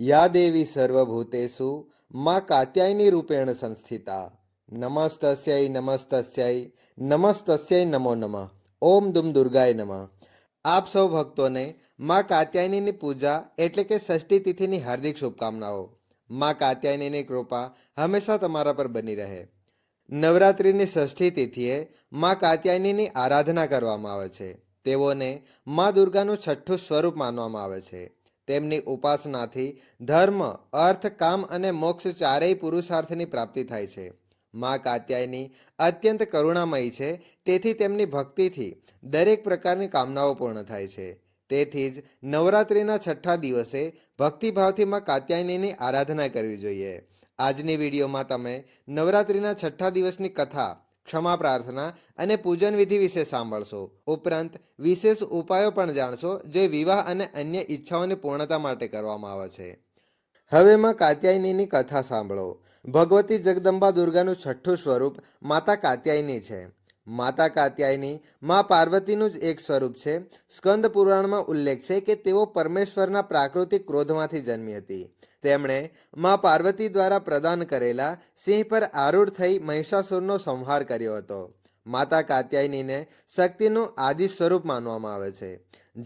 या देवी सर्वभूतेषु माँ कात्यायनी रूपेण संस्थिता नमस्तस्यै नमस्तस्यै नमस्तस्यै नमो नमः। ઓમ દુમ દુર્ગાય નમઃ। આપ સૌ ભક્તોને માં કાત્યાયનીની પૂજા એટલે કે ષષ્ઠી તિથિની હાર્દિક શુભકામનાઓ। માં કાત્યાયનીની કૃપા હંમેશા તમારા પર બની રહે। નવરાત્રિની ષષ્ઠી તિથિએ માં કાત્યાયનીની આરાધના કરવામાં આવે છે। તેઓને માં દુર્ગાનું છઠ્ઠું સ્વરૂપ માનવામાં આવે છે। તેમની ઉપાસનાથી ધર્મ, અર્થ, કામ અને મોક્ષ ચારેય પુરુષાર્થની પ્રાપ્તિ થાય છે। માં કાત્યાયની અત્યંત કરુણામયી છે, તેથી તેમની ભક્તિથી દરેક પ્રકારની કામનાઓ પૂર્ણ થાય છે। તેથી જ નવરાત્રિના છઠ્ઠા દિવસે ભક્તિભાવથી માં કાત્યાયનીની આરાધના કરવી જોઈએ। આજની વિડીયોમાં તમે નવરાત્રિના છઠ્ઠા દિવસની કથા, ક્ષમા પ્રાર્થના અને પૂજન વિધિ વિશે સાંભળશો। ઉપરાંત વિશેષ ઉપાયો પણ જાણશો, જે વિવાહ અને અન્ય ઈચ્છાઓની પૂર્ણતા માટે કરવામાં આવે છે। હવે માં કાત્યાયનીની કથા સાંભળો। ભગવતી જગદંબા દુર્ગાનું છઠ્ઠું સ્વરૂપ માતા કાત્યાયની છે। માતા કાત્યાયની માં પાર્વતીનું જ એક સ્વરૂપ છે। સ્કંદ પુરાણમાં ઉલ્લેખ છે કે તેઓ પરમેશ્વરના પ્રાકૃતિક ક્રોધમાંથી જન્મી હતી। તેમણે માં પાર્વતી દ્વારા પ્રદાન કરેલા સિંહ પર આરૂઢ થઈ મહિષાસુરનો સંહાર કર્યો હતો। માતા કાત્યાયનીને શક્તિનું આદિ સ્વરૂપ માનવામાં આવે છે।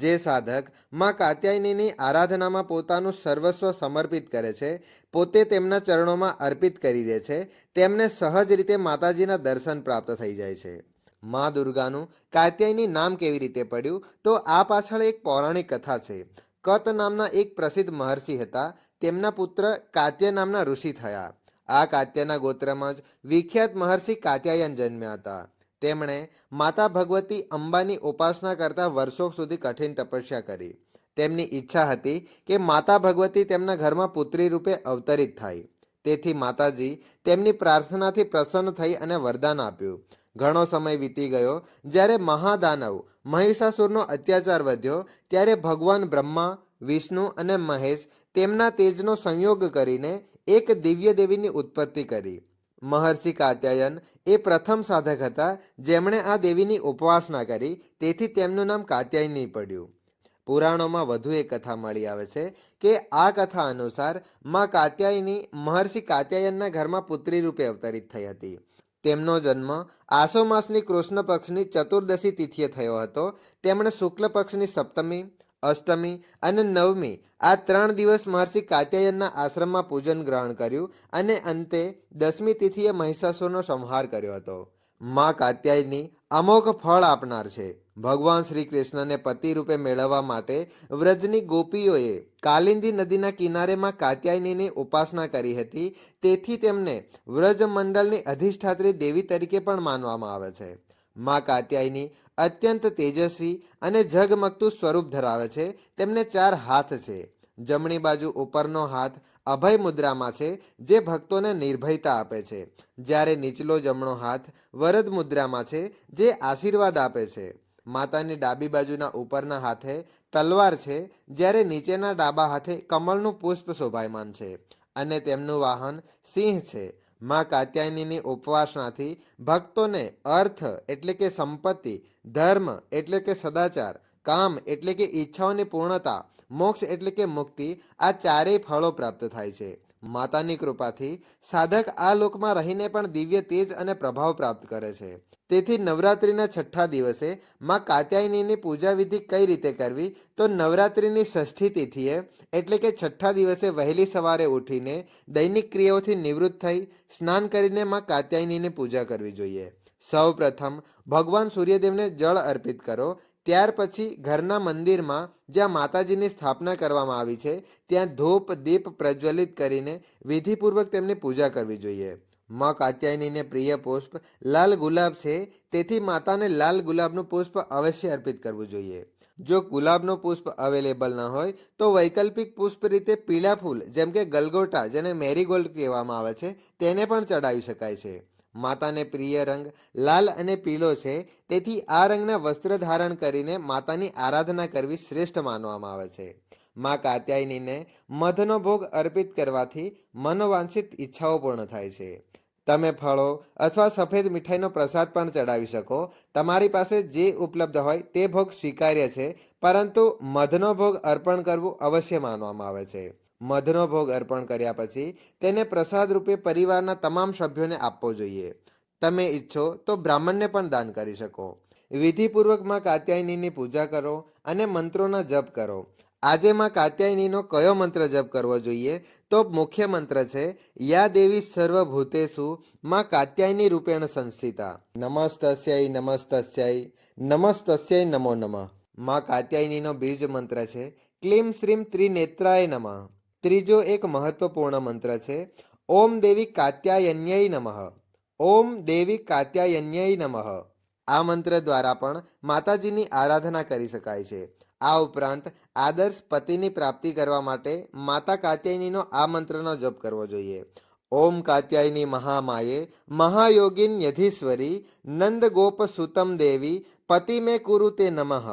જે સાધક માં કાત્યાયનીની આરાધનામાં પોતાનું સર્વસ્વ સમર્પિત કરે છે, પોતે તેમના ચરણોમાં અર્પિત કરી દે છે, તેમને સહજ રીતે માતાજીના દર્શન પ્રાપ્ત થઈ જાય છે। માં દુર્ગાનું કાત્યાયની નામ કેવી રીતે પડ્યું, તો આ પાછળ એક પૌરાણિક કથા છે। કત નામના એક પ્રસિદ્ધ મહર્ષિ હતા। તેમના પુત્ર કાત્ય નામના ઋષિ થયા। આ કાત્યના ગોત્રમાં જ વિખ્યાત મહર્ષિ કાત્યાયન જન્મ્યા હતા। તેમણે માતા ભગવતી અંબાની ઉપાસના કરતા વર્ષો સુધી કઠિન તપસ્યા કરી। તેમની ઈચ્છા હતી કે માતા ભગવતી તેમના ઘરમાં પુત્રી રૂપે અવતરિત થાય। તેથી માતાજી તેમની પ્રાર્થનાથી પ્રસન્ન થઈ અને વરદાન આપ્યું। ઘણો સમય વીતી ગયો। જ્યારે મહાદાનવ મહિષાસુરનો અત્યાચાર વધ્યો, ત્યારે ભગવાન બ્રહ્મા, વિષ્ણુ અને મહેશ તેમના તેજનો સંયોગ કરીને એક દિવ્ય દેવીની ઉત્પત્તિ કરી। મહર્ષિ કાત્યાયન એ પ્રથમ સાધક હતા જેમણે આ દેવીની ઉપાસના કરી, તેથી તેમનું નામ કાત્યાયની પડ્યું। પુરાણોમાં વધુ એક કથા મળી આવે છે કે આ કથા અનુસાર માં કાત્યાયની મહર્ષિ કાત્યાયનના ઘરમાં પુત્રી રૂપે અવતરિત થઈ હતી। તેમનો જન્મ આસો માસની કૃષ્ણ પક્ષની ચતુર્દશી તિથિએ થયો હતો। તેમણે શુક્લ પક્ષની સપ્તમી, અષ્ટમી અને નવમી આ 3 દિવસ મહર્ષિ કાત્યાયનના આશ્રમમાં પૂજન ગ્રહણ કર્યું અને અંતે 10મી તિથિએ મહિષાસુરનો સંહાર કર્યો હતો। માં કાત્યાયની અમોઘ ફળ આપનાર છે। ભગવાન શ્રી કૃષ્ણને પતિ રૂપે મેળવવા માટે વ્રજની ગોપીઓએ કાલિંદી નદીના કિનારે માં કાત્યાયનીની ઉપાસના કરી હતી। તેથી તેમને વ્રજ મંડળની અધિષ્ઠાત્રી દેવી તરીકે પણ માનવામાં આવે છે। માં કાત્યાયની અત્યંત તેજસ્વી અને ઝગમગતું સ્વરૂપ ધરાવે છે। તેમને 4 હાથ છે। જમણી બાજુ ઉપરનો હાથ અભય મુદ્રામાં છે, જે ભક્તોને નિર્ભયતા આપે છે, જ્યારે નીચલો જમણો હાથ વરદ મુદ્રામાં છે, જે આશીર્વાદ આપે છે। માતાની ડાબી બાજુના ઉપરના હાથે તલવાર છે, જ્યારે નીચેના ડાબા હાથે કમળનું પુષ્પ શોભાયમાન છે અને તેમનું વાહન સિંહ છે। માં કાત્યાયનીની ઉપવાસનાથી ભક્તોને અર્થ એટલે કે સંપત્તિ, ધર્મ એટલે કે સદાચાર, કામ એટલે કે ઈચ્છાઓની પૂર્ણતા, મોક્ષ એટલે કે મુક્તિ, આ ચારેય ફળો પ્રાપ્ત થાય છે। માતાની કૃપાથી સાધક આ લોકમાં રહીને પણ દિવ્ય તેજ અને પ્રભાવ પ્રાપ્ત કરે છે। તેથી નવરાત્રિના છઠ્ઠા દિવસે માં કાત્યાયનીની પૂજા વિધિ કઈ રીતે કરવી, તો નવરાત્રિની ષષ્ઠી તિથિએ એટલે કે છઠ્ઠા દિવસે વહેલી સવારે ઉઠીને દૈનિક ક્રિયાઓથી નિવૃત્ત થઈ સ્નાન કરીને માં કાત્યાયનીની પૂજા કરવી જોઈએ। સૌ પ્રથમ ભગવાન સૂર્યદેવને જળ અર્પિત કરો। ત્યાર પછી ઘરના મંદિરમાં જ્યાં માતાજીની સ્થાપના કરવામાં આવી છે, ત્યાં ધૂપ દીપ પ્રજ્વલિત કરીને વિધિપૂર્વક તેમની પૂજા કરવી જોઈએ। માં કાત્યાયનીને પ્રિય પુષ્પ લાલ ગુલાબ છે, તેથી માતાને લાલ ગુલાબનું પુષ્પ અવશ્ય અર્પિત કરવું જોઈએ। જો ગુલાબનું પુષ્પ અવેલેબલ ન હોય તો વૈકલ્પિક પુષ્પ રીતે પીળા ફૂલ જેમ કે ગલગોટા, જેને મેરીગોલ્ડ કહેવામાં આવે છે, તેને પણ ચડાવી શકાય છે। માતાને પ્રિય રંગ લાલ અને પીળો છે, તેથી આ રંગના વસ્ત્ર ધારણ કરીને માતાની આરાધના કરવી શ્રેષ્ઠ માનવામાં આવે છે। માં કાત્યાયનીને મધનો ભોગ અર્પિત કરવાથી મનોવાંછિત ઈચ્છાઓ પૂર્ણ થાય છે। તમે ફળો અથવા સફેદ મીઠાઈનો પ્રસાદ પણ ચડાવી શકો। તમારી પાસે જે ઉપલબ્ધ હોય તે ભોગ સ્વીકાર્ય છે, પરંતુ મધનો ભોગ અર્પણ કરવું અવશ્ય માનવામાં આવે છે। મધનો ભોગ અર્પણ કર્યા પછી તેને પ્રસાદ રૂપે પરિવારના તમામ સભ્યોને આપવો જોઈએ. તમે ઈચ્છો તો બ્રાહ્મણને પણ દાન કરી શકો. વિધિપૂર્વક માં કાત્યાયનીની પૂજા કરો અને મંત્રોના જપ કરો. આજે માં કાત્યાયનીનો કયો મંત્ર જપ કરવો જોઈએ? તો મુખ્ય મંત્ર છે યા દેવી સર્વભૂતેષુ માં કાત્યાયની રૂપેણ સંસ્થિતા. નમસ્તસ્યૈ નમસ્તસ્યૈ નમસ્તસ્યૈ નમો નમઃ. માં કાત્યાયનીનો બીજ મંત્ર છે ક્લીમ શ્રીમ ત્રિનેત્રાય નમઃ. ત્રીજો એક મહત્વપૂર્ણ મંત્ર છે ઓમ દેવી કાત્યાયન્યૈ નમઃ. ઓમ દેવી કાત્યાયન્યૈ નમઃ. આ મંત્ર દ્વારા પણ માતાજીની આરાધના કરી શકાય છે. આ ઉપરાંત આદર્શ પતિની પ્રાપ્તિ કરવા માટે માતા કાત્યાયનીનો આ મંત્રનો જપ કરવો જોઈએ. ઓમ કાત્યાયની મહામાયે મહાયોગીન યધીશ્વરી નંદ ગોપ સુતમ દેવી પતિ મે કુરુ તે નમઃ.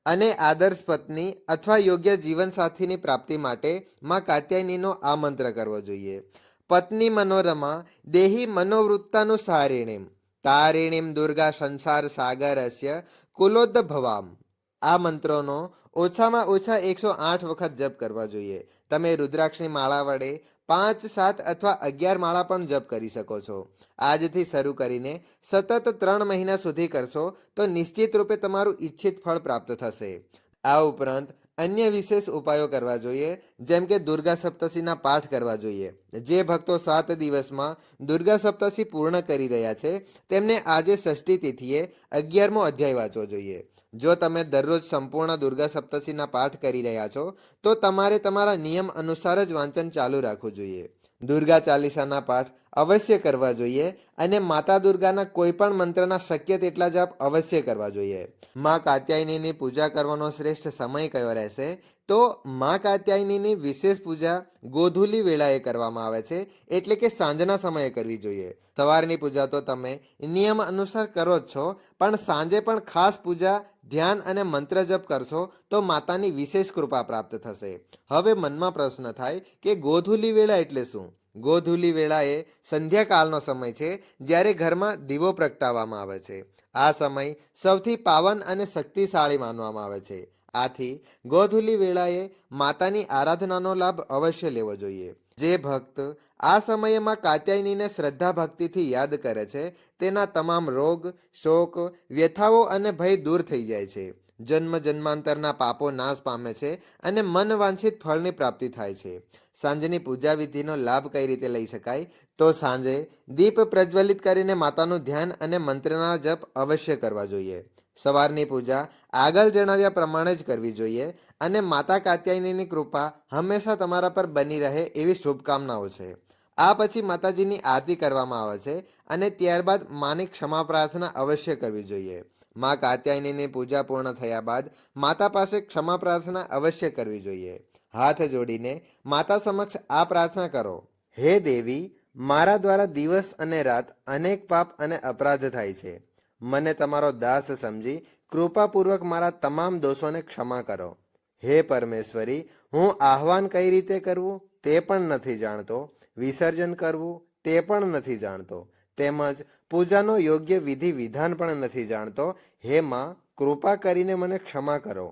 અને આદર્શ પત્ની અથવા યોગ્ય જીવનસાથીની પ્રાપ્તિ માટે માં કાત્યાયનીનો આ મંત્ર કરવો જોઈએ. પત્ની મનોરમા દેહી મનોવૃત્તાનુસારિણીમ તારિણીમ દુર્ગા સંસાર સાગરસ્ય કુલોદ્ભવામ. આ મંત્રોનો ઓછામાં ઓછા 108 વખત જપ કરવા જોઈએ. તમે રુદ્રાક્ષની માળા વડે 5, 7 અથવા 11 માળા પણ જપ કરી શકો છો. આજથી શરૂ કરીને સતત 3 મહિના સુધી કરશો તો નિશ્ચિત રૂપે તમારું ઈચ્છિત ફળ પ્રાપ્ત થશે. આ ઉપરાંત અન્ય વિશેષ ઉપાયો કરવા જોઈએ, જેમ કે દુર્ગા સપ્તશીના પાઠ કરવા જોઈએ. જે ભક્તો 7 દિવસમાં દુર્ગા સપ્તશી પૂર્ણ કરી રહ્યા છે તેમને આજે ષષ્ઠી તિથિએ 11મો અધ્યાય વાંચવો જોઈએ. જો તમે દરરોજ સંપૂર્ણ દુર્ગા સપ્તશીના પાઠ કરી રહ્યા છો તો તમારે તમારા નિયમ અનુસાર જ વાંચન ચાલુ રાખવું જોઈએ. દુર્ગા ચાલીસાના પાઠ અવશ્ય કરવા જોઈએ અને માતા દુર્ગાના કોઈ પણ મંત્રના શક્ય તેટલા જાપ અવશ્ય કરવા જોઈએ. માં કાત્યાયનીની પૂજા કરવાનો શ્રેષ્ઠ સમય કયો રહેશે? તો માં કાત્યાયનીની વિશેષ પૂજા ગોધૂલી વેળાએ કરવામાં આવે છે, એટલે કે સાંજના સમયે કરવી જોઈએ. સવારની પૂજા તો તમે નિયમ અનુસાર કરો જ છો, પણ સાંજે પણ ખાસ પૂજા, ધ્યાન અને મંત્ર જપ કરશો તો માતાની વિશેષ કૃપા પ્રાપ્ત થશે. હવે મનમાં પ્રશ્ન થાય કે ગોધૂલી વેળા એટલે શું? ગોધૂલી વેળા એ સંધ્યાકાળનો સમય છે, જ્યારે ઘરમાં દીવો પ્રગટાવવામાં આવે છે. આ સમય સૌથી પાવન અને શક્તિશાળી માનવામાં આવે છે. આથી ગોધૂલી વેળાએ માતાની આરાધનાનો લાભ અવશ્ય લેવો જોઈએ. જે ભક્ત આ સમયમાં કાત્યાયનીને શ્રદ્ધા ભક્તિથી યાદ કરે છે તેના તમામ રોગ, શોક, વ્યથાઓ અને ભય દૂર થઈ જાય છે. જન્મ જન્માંતરના પાપો નાશ પામે છે અને મન વાંછિત ફળની પ્રાપ્તિ થાય છે. સાંજની પૂજા વિધિનો લાભ કઈ રીતે લઈ શકાય? તો સાંજે દીપ પ્રજ્વલિત કરીને માતાનું ધ્યાન અને મંત્રના જપ અવશ્ય કરવા જોઈએ. સવારની પૂજા આગળ જણાવ્યા પ્રમાણે જ કરવી જોઈએ અને માતા કાત્યાયનીની કૃપા હંમેશા તમારા પર બની રહે એવી શુભકામનાઓ છે. આ પછી માતાજીની આરતી કરવામાં આવે છે અને ત્યારબાદ માની ક્ષમા પ્રાર્થના અવશ્ય કરવી જોઈએ. માં કાત્યાયનીની પૂજા પૂર્ણ થયા બાદ માતા પાસે ક્ષમા પ્રાર્થના અવશ્ય કરવી જોઈએ. હાથ જોડીને માતા સમક્ષ આ પ્રાર્થના કરો: હે દેવી, મારા દ્વારા દિવસ અને રાત અનેક પાપ અને અપરાધ થાય છે. મને તમારો દાસ સમજી કૃપાપૂર્વક મારા તમામ દોષોને ક્ષમા કરો. હે પરમેશ્વરી, હું આહવાન કઈ રીતે કરવું તે પણ નથી જાણતો, વિસર્જન કરવું તે પણ નથી જાણતો, તેમજ પૂજાનો યોગ્ય વિધિ વિધાન પણ નથી જાણતો. હે માં, કૃપા કરીને મને ક્ષમા કરો.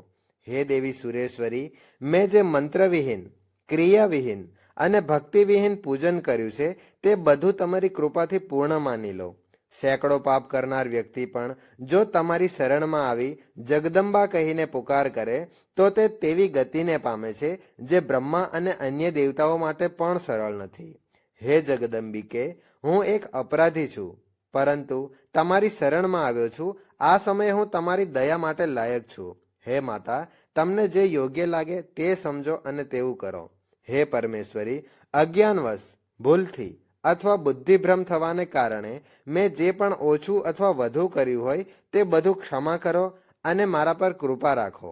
હે દેવી સુરેશ્વરી, મેં જે મંત્રવિહીન, ક્રિયાવિહીન અને ભક્તિવિહીન પૂજન કર્યું છે તે બધું તમારી કૃપાથી પૂર્ણ માની લો. સેંકડો પાપ કરનાર વ્યક્તિ પણ જો તમારી શરણમાં આવી જગદંબા કહીને પુકાર કરે તો તે તેવી ગતિને પામે છે જે બ્રહ્મા અને અન્ય દેવતાઓ માટે પણ સરળ નથી. હે જગદંબિકે, હું એક અપરાધી છું, પરંતુ તમારી શરણમાં આવ્યો છું. આ સમયે હું તમારી દયા માટે લાયક છું. હે માતા, તમને જે યોગ્ય લાગે તે સમજો અને તેવું કરો. હે પરમેશ્વરી, અજ્ઞાનવશ, ભૂલથી અથવા બુદ્ધિભ્રમ થવાને કારણે મેં જે પણ ઓછું અથવા વધુ કર્યું હોય તે બધું ક્ષમા કરો અને મારા પર કૃપા રાખો.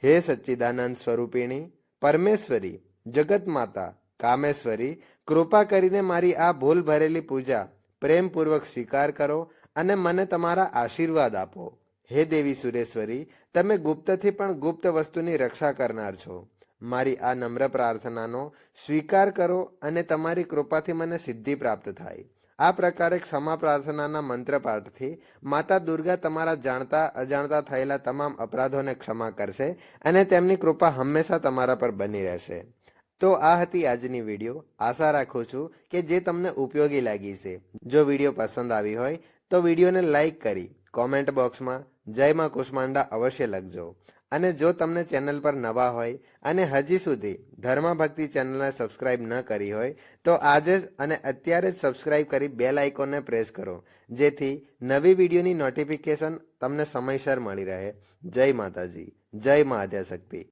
હે સચ્ચિદાનંદ સ્વરૂપિણી, પરમેશ્વરી, જગત માતા, કામેશ્વરી, કૃપા કરીને મારી આ ભૂલ ભરેલી પૂજા પ્રેમપૂર્વક સ્વીકાર કરો અને મને તમારા આશીર્વાદ આપો. હે દેવી સુરેશ્વરી, તમે ગુપ્તથી પણ ગુપ્ત વસ્તુની રક્ષા કરનાર છો. મારી આ નમ્ર પ્રાર્થનાનો સ્વીકાર કરો અને તમારી કૃપાથી મને સિદ્ધિ પ્રાપ્ત થાય. આ પ્રકારે ક્ષમા પ્રાર્થનાના મંત્ર પાઠથી માતા દુર્ગા તમારા જાણતા અજાણતા થયેલા તમામ અપરાધોને ક્ષમા કરશે અને તેમની કૃપા હંમેશા તમારા પર બની રહેશે. તો આ હતી આજની વિડીયો. આશા રાખું છું કે જે તમને ઉપયોગી લાગી છે. જો વિડીયો પસંદ આવી હોય તો વિડીયોને લાઈક કરી કોમેન્ટ બોક્સમાં જય માં કુષ્માંડા અવશ્ય લખજો. અને જો તમને ચેનલ પર નવા હોય અને હજી સુધી ધર્મા ભક્તિ ચેનલને સબસ્ક્રાઇબ ન કરી હોય તો આજે જ અને અત્યારે જ સબસ્ક્રાઇબ કરી બેલ આઇકોનને પ્રેસ કરો, જેથી નવી વિડીયોની નોટિફિકેશન તમને સમયસર મળી રહે. જય માતાજી, જય મા આદ્યાશક્તિ.